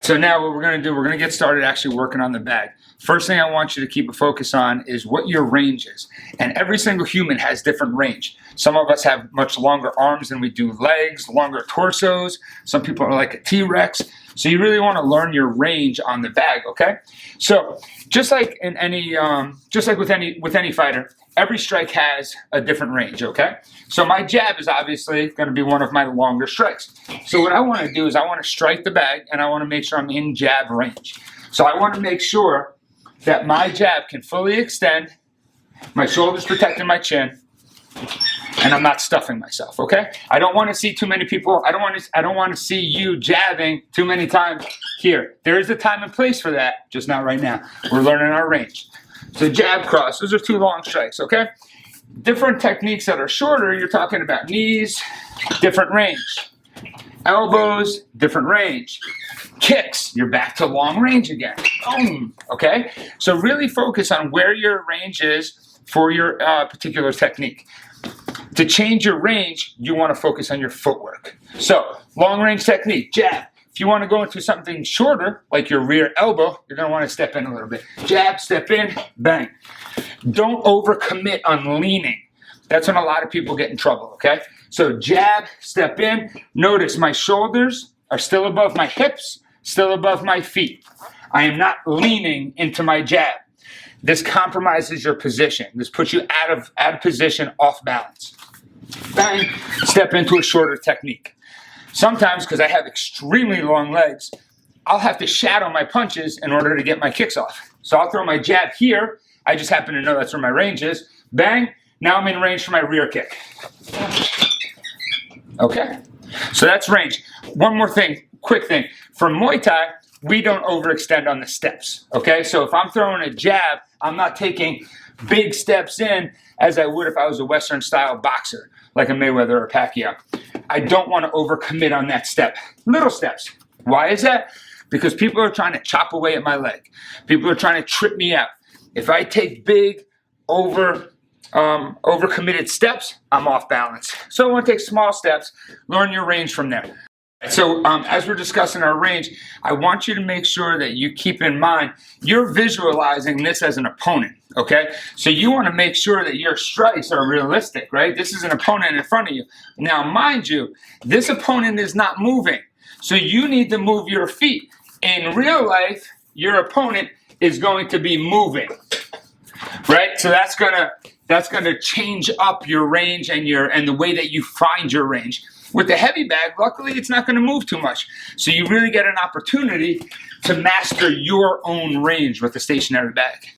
So now what we're going to do, we're going to get started actually working on the bag. First thing I want you to keep a focus on is what your range is. And every single human has different range. Some of us have much longer arms than we do legs, longer torsos. Some people are like a T-Rex. So you really want to learn your range on the bag, okay? So just like in any, with any fighter, every strike has a different range, okay? So my jab is obviously going to be one of my longer strikes. So what I want to do is I want to strike the bag and I want to make sure I'm in jab range. So I want to make sure that my jab can fully extend, my shoulders protecting my chin, and I'm not stuffing myself, okay? I don't want to see too many people. I don't want to see you jabbing too many times here. There is a time and place for that, just not right now. We're learning our range. So jab, cross, those are two long strikes, okay? Different techniques that are shorter, you're talking about knees, different range. Elbows, different range. Kicks, you're back to long range again. Boom, okay? So really focus on where your range is for your particular technique. To change your range, you want to focus on your footwork. So long range technique, jab. If you want to go into something shorter, like your rear elbow, you're going to want to step in a little bit. Jab, step in, bang. Don't overcommit on leaning. That's when a lot of people get in trouble, okay? So jab, step in. Notice my shoulders are still above my hips, still above my feet. I am not leaning into my jab. This compromises your position. This puts you out of position, off balance. Bang, step into a shorter technique. Sometimes, because I have extremely long legs, I'll have to shadow my punches in order to get my kicks off. So I'll throw my jab here. I just happen to know that's where my range is. Bang, now I'm in range for my rear kick. Okay, so that's range. One more thing, quick thing. For Muay Thai, we don't overextend on the steps, okay? So if I'm throwing a jab, I'm not taking big steps in as I would if I was a Western style boxer, like a Mayweather or Pacquiao. I don't want to overcommit on that step. Little steps. Why is that? Because people are trying to chop away at my leg. People are trying to trip me out. If I take big, overcommitted steps, I'm off balance. So I want to take small steps, learn your range from there. So as we're discussing our range, I want you to make sure that you keep in mind, you're visualizing this as an opponent, okay? So you want to make sure that your strikes are realistic, right? This is an opponent in front of you. Now, mind you, this opponent is not moving. So you need to move your feet. In real life, your opponent is going to be moving, right? So that's gonna change up your range and the way that you find your range. With the heavy bag, luckily, it's not going to move too much. So you really get an opportunity to master your own range with the stationary bag.